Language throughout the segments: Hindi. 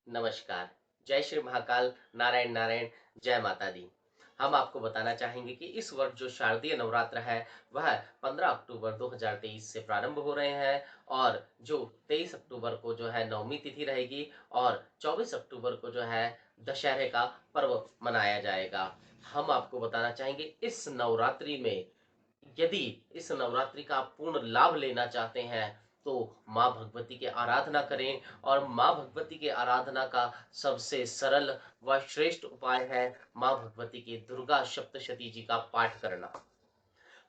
नमस्कार। जय श्री महाकाल, नारायण नारायण, जय माता दी। हम आपको बताना चाहेंगे कि इस वर्ष जो शारदीय नवरात्र है, वह 15 अक्टूबर 2023 से प्रारंभ हो रहे हैं और जो 23 अक्टूबर को जो है नवमी तिथि रहेगी और 24 अक्टूबर को जो है दशहरे का पर्व मनाया जाएगा। हम आपको बताना चाहेंगे इस नवरात्रि में यदि इस नवरात्रि का आप पूर्ण लाभ लेना चाहते हैं तो माँ भगवती की आराधना करें और माँ भगवती की आराधना का सबसे सरल व श्रेष्ठ उपाय है माँ भगवती की दुर्गा सप्तशती जी का पाठ करना।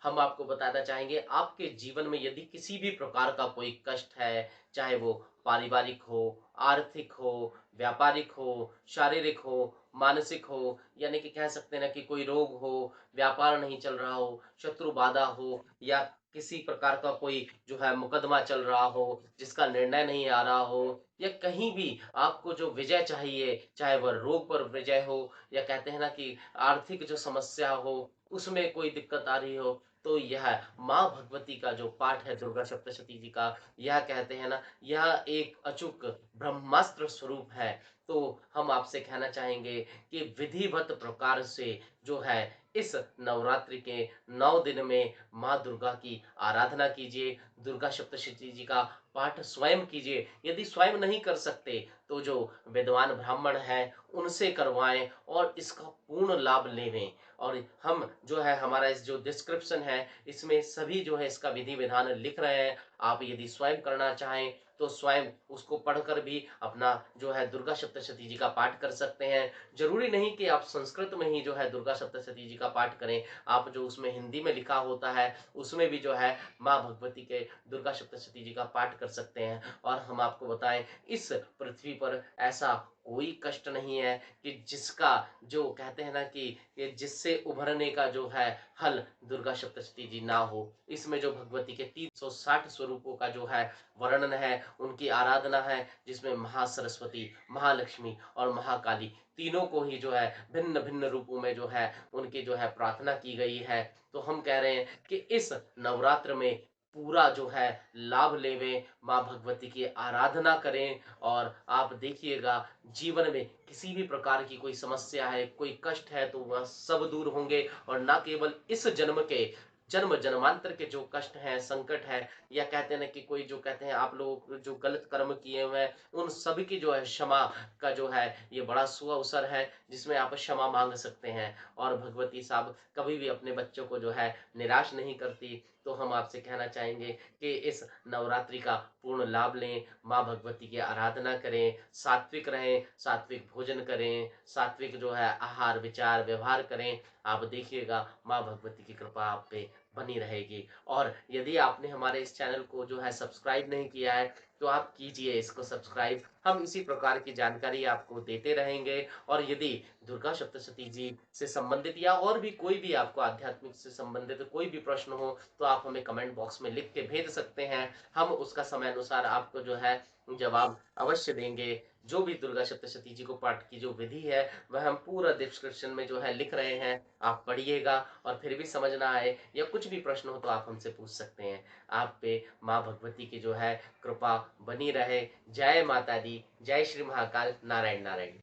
हम आपको बताना चाहेंगे आपके जीवन में यदि किसी भी प्रकार का कोई कष्ट है, चाहे वो पारिवारिक हो, आर्थिक हो, व्यापारिक हो, शारीरिक हो, मानसिक हो, यानी कि कह सकते हैं ना कि कोई रोग हो, व्यापार नहीं चल रहा हो, शत्रु बाधा हो या किसी प्रकार का कोई जो है मुकदमा चल रहा हो, जिसका निर्णय नहीं आ रहा हो या कहीं भी आपको जो विजय चाहिए, चाहे वह रोग पर विजय हो या कहते हैं ना कि आर्थिक जो समस्या हो, उसमें कोई दिक्कत आ रही हो, तो यह माँ भगवती का जो पाठ है दुर्गा सप्तशती जी का, यह कहते हैं ना, यह एक अचूक ब्रह्मास्त्र स्वरूप है। तो हम आपसे कहना चाहेंगे कि विधिवत प्रकार से जो है इस नवरात्रि के 9 दिन में माँ दुर्गा की आराधना कीजिए, दुर्गा सप्तशती जी का पाठ स्वयं कीजिए। यदि स्वयं नहीं कर सकते तो जो विद्वान ब्राह्मण हैं उनसे करवाएं और इसका पूर्ण लाभ लेवें। और हम जो है हमारा इस जो डिस्क्रिप्शन है इसमें सभी जो है इसका विधि विधान लिख रहे हैं। आप यदि स्वयं करना चाहें तो स्वयं उसको पढ़कर भी अपना जो है दुर्गा सप्तशती जी का पाठ कर सकते हैं। जरूरी नहीं कि आप संस्कृत में ही जो है दुर्गा सप्तशती जी का पाठ करें, आप जो उसमें हिंदी में लिखा होता है उसमें भी जो है माँ भगवती के दुर्गा सप्तशती जी का पाठ कर सकते हैं। और हम आपको बताएं इस पृथ्वी पर ऐसा कोई कष्ट नहीं है कि जिसका जो कहते हैं ना कि जिससे उभरने का जो है हल दुर्गा सप्तशती जी ना हो। इसमें जो भगवती के 360 स्वरूपों का जो है वर्णन है, उनकी आराधना है, जिसमें महासरस्वती, महालक्ष्मी और महाकाली तीनों को ही जो है भिन्न भिन्न रूपों में जो है उनकी जो है प्रार्थना की गई है। तो हम कह रहे हैं कि इस नवरात्र में पूरा जो है लाभ लेवें, माँ भगवती की आराधना करें और आप देखिएगा जीवन में किसी भी प्रकार की कोई समस्या है, कोई कष्ट है तो वह सब दूर होंगे और ना केवल इस जन्म के, जन्म जन्मांतर के जो कष्ट हैं, संकट है या कहते हैं ना कि कोई जो कहते हैं आप लोग जो गलत कर्म किए हुए हैं, उन सभी की जो है क्षमा का जो है ये बड़ा सुअवसर है जिसमें आप क्षमा मांग सकते हैं। और भगवती साहब कभी भी अपने बच्चों को जो है निराश नहीं करती। तो हम आपसे कहना चाहेंगे कि इस नवरात्रि का पूर्ण लाभ लें, माँ भगवती की आराधना करें, सात्विक रहें, सात्विक भोजन करें, सात्विक जो है आहार विचार व्यवहार करें। आप देखिएगा माँ भगवती की कृपा आप पे बनी रहेगी। और यदि आपने हमारे इस चैनल को जो है सब्सक्राइब नहीं किया है तो आप कीजिए इसको सब्सक्राइब। हम इसी प्रकार की जानकारी आपको देते रहेंगे। और यदि दुर्गा सप्तशती जी से संबंधित या और भी कोई भी आपको आध्यात्मिक से संबंधित कोई भी प्रश्न हो तो आप हमें कमेंट बॉक्स में लिख के भेज सकते हैं। हम उसका समय अनुसार आपको जो है जवाब अवश्य देंगे। जो भी दुर्गा सप्तशती जी को पाठ की जो विधि है वह हम पूरा डिस्क्रिप्शन में जो है लिख रहे हैं, आप पढ़िएगा। और फिर भी समझ ना आए या कुछ भी प्रश्न हो तो आप हमसे पूछ सकते हैं। आप पे माँ भगवती की जो है कृपा बनी रहे। जय माता दी, जय श्री महाकाल, नारायण नारायण।